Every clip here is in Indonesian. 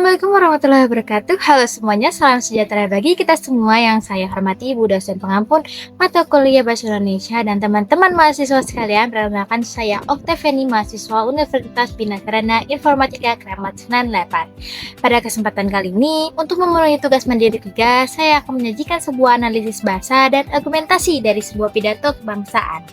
Assalamualaikum warahmatullahi wabarakatuh. Halo semuanya, salam sejahtera bagi kita semua yang saya hormati, Ibu dosen pengampun mata kuliah Bahasa Indonesia dan teman-teman mahasiswa sekalian. Perkenalkan saya Oktaveni, mahasiswa Universitas Bina Karana Informatika Kramat 98. Pada kesempatan kali ini, untuk memenuhi tugas mandiri 3, saya akan menyajikan sebuah analisis bahasa dan argumentasi dari sebuah pidato kebangsaan.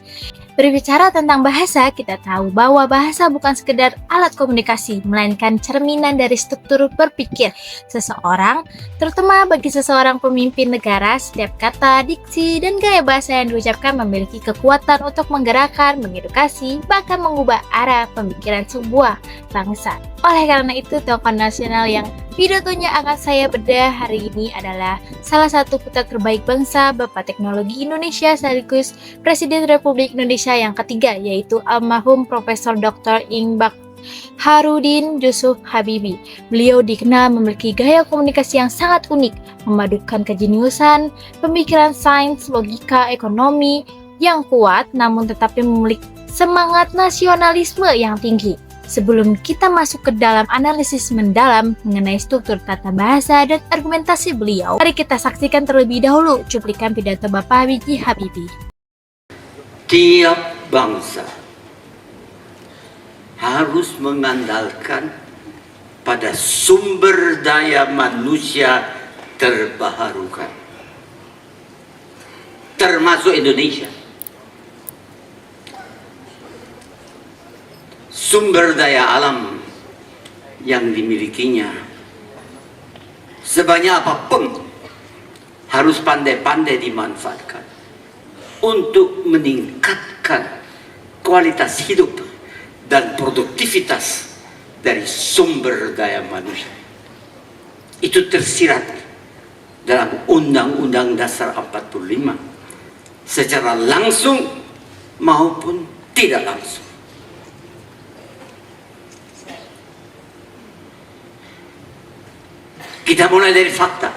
Berbicara tentang bahasa, kita tahu bahwa bahasa bukan sekedar alat komunikasi, melainkan cerminan dari struktur berpikir seseorang, terutama bagi seseorang pemimpin negara. Setiap kata, diksi, dan gaya bahasa yang diucapkan memiliki kekuatan untuk menggerakkan, mengedukasi, bahkan mengubah arah pemikiran sebuah bangsa. Oleh karena itu, tokoh nasional yang pidatonya akan saya bedah hari ini adalah salah satu putra terbaik bangsa, Bapak Teknologi Indonesia sekaligus Presiden Republik Indonesia yang ketiga, yaitu almarhum Profesor Dr. Ing. Baharudin Yusuf Habibie. Beliau dikenal memiliki gaya komunikasi yang sangat unik, memadukan kejeniusan, pemikiran sains, logika, ekonomi yang kuat, namun tetapi memiliki semangat nasionalisme yang tinggi. Sebelum kita masuk ke dalam analisis mendalam mengenai struktur tata bahasa dan argumentasi beliau, mari kita saksikan terlebih dahulu cuplikan pidato Bapak B.J. Habibie. Tiap bangsa harus mengandalkan pada sumber daya manusia terbarukan, termasuk Indonesia. Sumber daya alam yang dimilikinya sebanyak apapun harus pandai-pandai dimanfaatkan untuk meningkatkan kualitas hidup dan produktivitas dari sumber daya manusia. Itu tersirat dalam Undang-Undang Dasar 45 secara langsung maupun tidak langsung. Kita mulai dari fakta.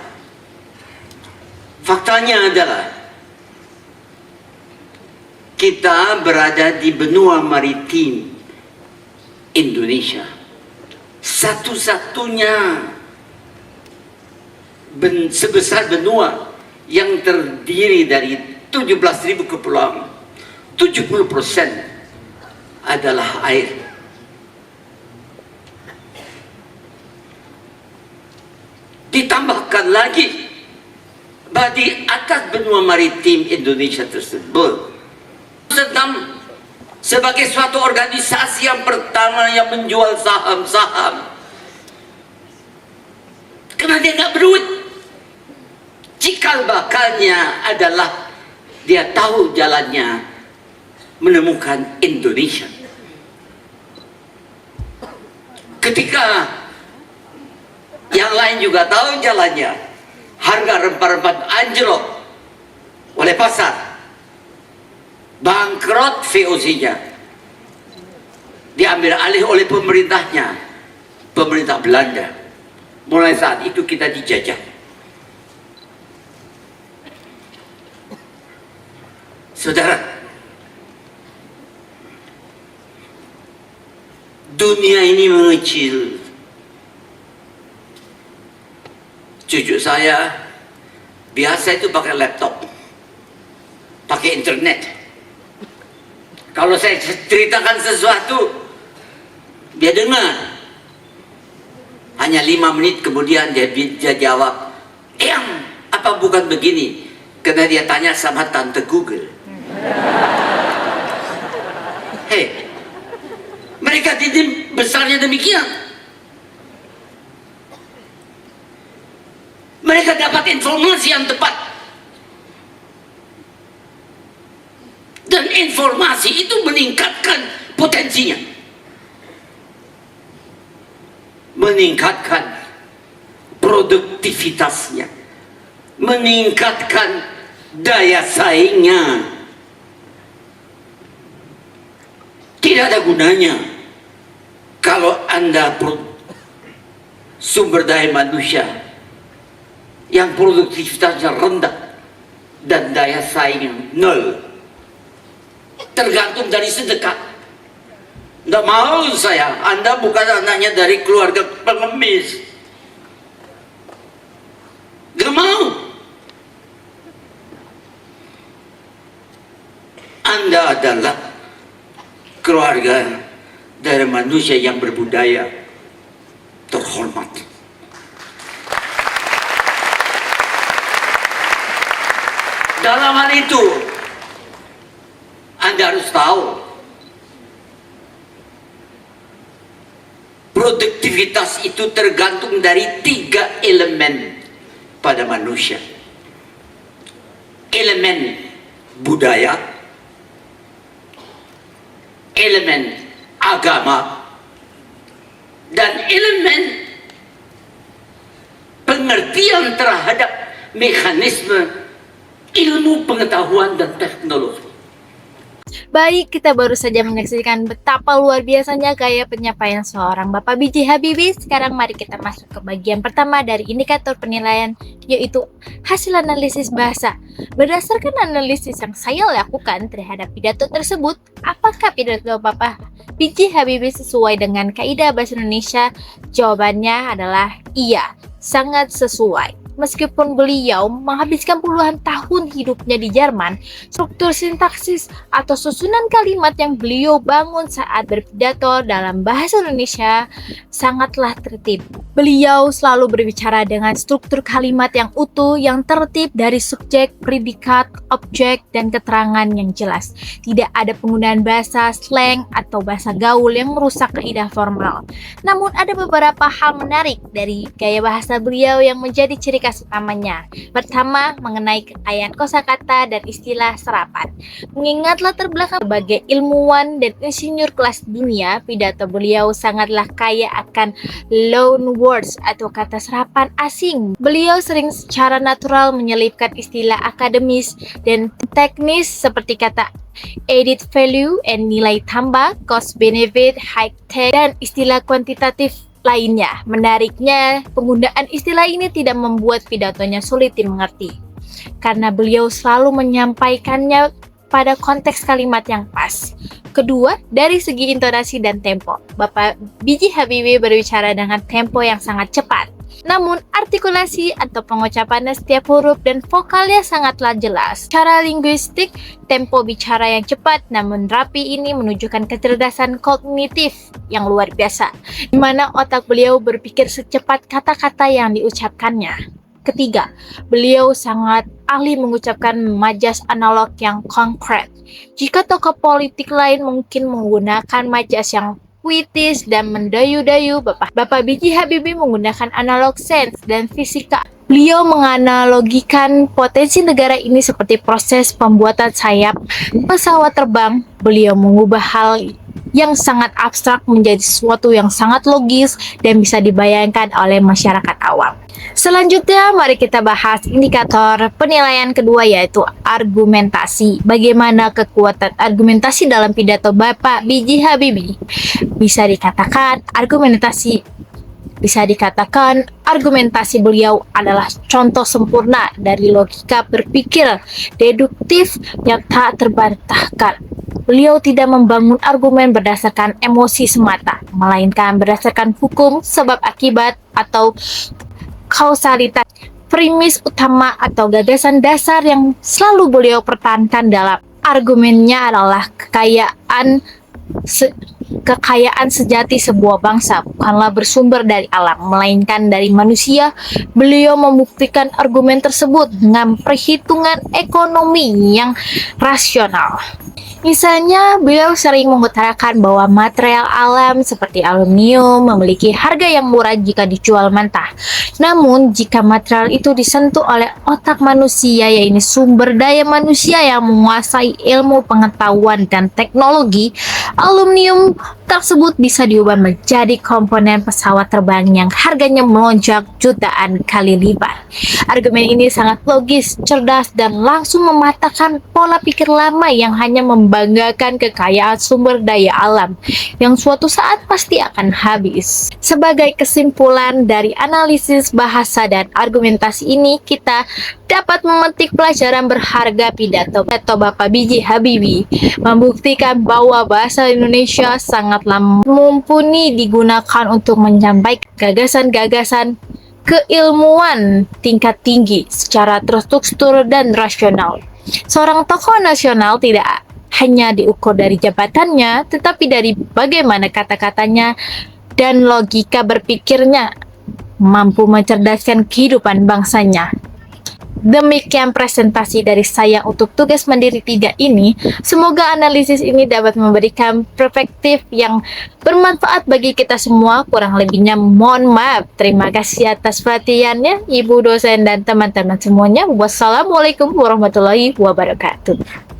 Faktanya adalah kita berada di benua maritim Indonesia, satu-satunya sebesar benua yang terdiri dari 17.000 kepulauan. 70% adalah air. Ditambahkan lagi bahwa di atas benua maritim Indonesia tersebut sedang sebagai suatu organisasi yang pertama yang menjual saham-saham karena dia nggak berduit. Cikal bakalnya adalah dia tahu jalannya menemukan Indonesia. Ketika yang lain juga tahu jalannya, harga rempah-rempah anjlok oleh pasar, bangkrut VOC-nya, diambil alih oleh pemerintahnya, pemerintah Belanda. Mulai saat itu kita dijajah. Saudara, dunia ini mengecil. Cucu saya biasa itu pakai laptop, pakai internet. Kalau saya ceritakan sesuatu, dia dengar. Hanya 5 menit kemudian dia jawab, "Yang apa bukan begini?" Karena dia tanya sama tante Google. Hei, mereka didik besarnya demikian. Mereka dapat informasi yang tepat. Dan informasi itu meningkatkan potensinya. Meningkatkan produktivitasnya. Meningkatkan daya saingnya. Tidak ada gunanya kalau Anda sumber daya manusia yang produktivitasnya rendah dan daya saing nol. Tergantung dari sedekah. Tidak mau saya, Anda bukan anaknya dari keluarga pengemis. Gak mau. Anda adalah keluarga dari manusia yang berbudaya terhormat. Dalam hal itu, Anda harus tahu produktivitas itu tergantung dari 3 elemen pada manusia. Elemen budaya, elemen agama, dan elemen pengertian terhadap mekanisme ilmu pengetahuan dan teknologi. Baik, kita baru saja menyaksikan betapa luar biasanya gaya penyampaian seorang Bapak B.J. Habibie. Sekarang mari kita masuk ke bagian pertama dari indikator penilaian, yaitu hasil analisis bahasa. Berdasarkan analisis yang saya lakukan terhadap pidato tersebut, apakah pidato Bapak B.J. Habibie sesuai dengan kaidah bahasa Indonesia? Jawabannya adalah iya, sangat sesuai. Meskipun beliau menghabiskan puluhan tahun hidupnya di Jerman, struktur sintaksis atau susunan kalimat yang beliau bangun saat berpidato dalam bahasa Indonesia sangatlah tertib. Beliau selalu berbicara dengan struktur kalimat yang utuh, yang tertib dari subjek, predikat, objek, dan keterangan yang jelas. Tidak ada penggunaan bahasa slang atau bahasa gaul yang merusak kaidah formal. Namun ada beberapa hal menarik dari gaya bahasa beliau yang menjadi ciri khas utamanya. Pertama, mengenai kekayaan kosakata dan istilah serapan. Mengingat latar belakang sebagai ilmuwan dan insinyur kelas dunia, pidato beliau sangatlah kaya akan loan words atau kata serapan asing. Beliau sering secara natural menyelipkan istilah akademis dan teknis seperti kata added value and nilai tambah, cost benefit, high tech, dan istilah kuantitatif lainnya. Menariknya, penggunaan istilah ini tidak membuat pidatonya sulit dimengerti, karena beliau selalu menyampaikannya pada konteks kalimat yang pas. Kedua, dari segi intonasi dan tempo, Bapak B.J. Habibie berbicara dengan tempo yang sangat cepat. Namun, artikulasi atau pengucapannya setiap huruf dan vokalnya sangatlah jelas. Secara linguistik, tempo bicara yang cepat namun rapi ini menunjukkan kecerdasan kognitif yang luar biasa, di mana otak beliau berpikir secepat kata-kata yang diucapkannya. Ketiga, beliau sangat ahli mengucapkan majas analog yang konkret. Jika tokoh politik lain mungkin menggunakan majas yang puitis dan mendayu-dayu, Bapak B.J. Habibie menggunakan analog sense dan fisika. Beliau menganalogikan potensi negara ini seperti proses pembuatan sayap pesawat terbang. Beliau mengubah hal yang sangat abstrak menjadi sesuatu yang sangat logis dan bisa dibayangkan oleh masyarakat awam. Selanjutnya, mari kita bahas indikator penilaian kedua, yaitu argumentasi. Bagaimana kekuatan argumentasi dalam pidato Bapak B.J. Habibie? Bisa dikatakan argumentasi beliau adalah contoh sempurna dari logika berpikir deduktif yang tak terbantahkan. Beliau tidak membangun argumen berdasarkan emosi semata, melainkan berdasarkan hukum, sebab akibat, atau kausalitas. Premis utama atau gagasan dasar yang selalu beliau pertahankan dalam argumennya adalah kekayaan sejati sebuah bangsa bukanlah bersumber dari alam, melainkan dari manusia. Beliau membuktikan argumen tersebut dengan perhitungan ekonomi yang rasional. Misalnya, beliau sering mengutarakan bahwa material alam seperti aluminium memiliki harga yang murah jika dijual mentah. Namun, jika material itu disentuh oleh otak manusia, yaitu sumber daya manusia yang menguasai ilmu pengetahuan dan teknologi, aluminium tersebut bisa diubah menjadi komponen pesawat terbang yang harganya melonjak jutaan kali lipat. Argumen ini sangat logis, cerdas, dan langsung mematahkan pola pikir lama yang hanya membanggakan kekayaan sumber daya alam yang suatu saat pasti akan habis. Sebagai kesimpulan dari analisis bahasa dan argumentasi ini, kita dapat memetik pelajaran berharga pidato Bapak B.J. Habibie, membuktikan bahwa bahasa Indonesia sangatlah mumpuni digunakan untuk menyampaikan gagasan-gagasan keilmuan tingkat tinggi secara terstruktur dan rasional. Seorang tokoh nasional tidak hanya diukur dari jabatannya, tetapi dari bagaimana kata-katanya dan logika berpikirnya mampu mencerdaskan kehidupan bangsanya. Demikian presentasi dari saya untuk tugas mandiri 3 ini. Semoga analisis ini dapat memberikan perspektif yang bermanfaat bagi kita semua. Kurang lebihnya mohon maaf. Terima kasih atas perhatiannya Ibu dosen dan teman-teman semuanya. Wassalamualaikum warahmatullahi wabarakatuh.